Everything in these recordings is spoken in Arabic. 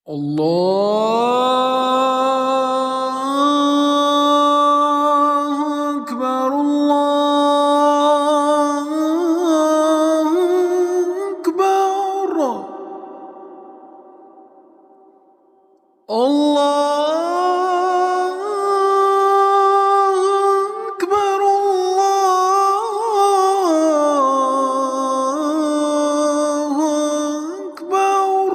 الله أكبر الله أكبر الله أكبر الله أكبر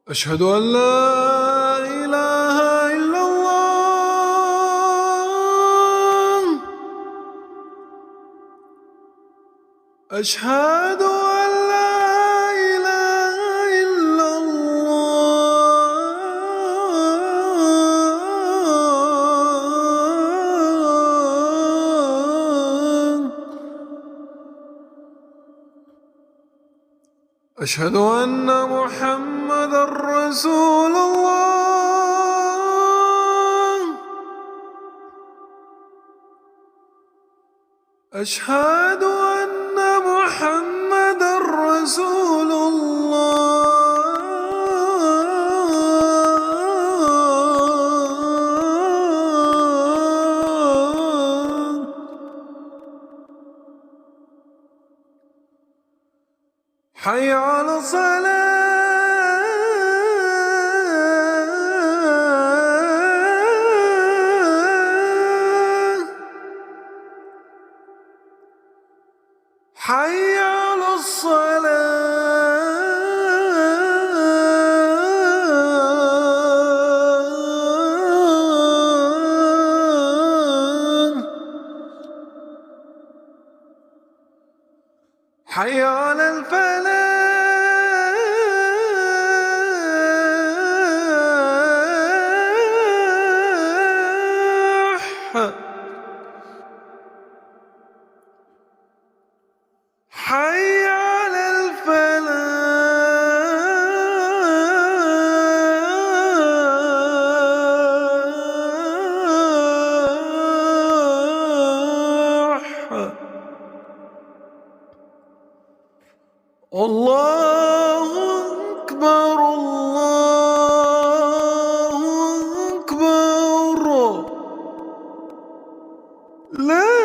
أشهد أن لا إله إلا الله أشهد أن لا إله إلا الله أشهد أن محمدًا رسول الله أشهد أن محمدًا رسول الله حي على الصلاة حي على الصلاة حي على الفلاح حي على الفلاح الله أكبر الله أكبر لا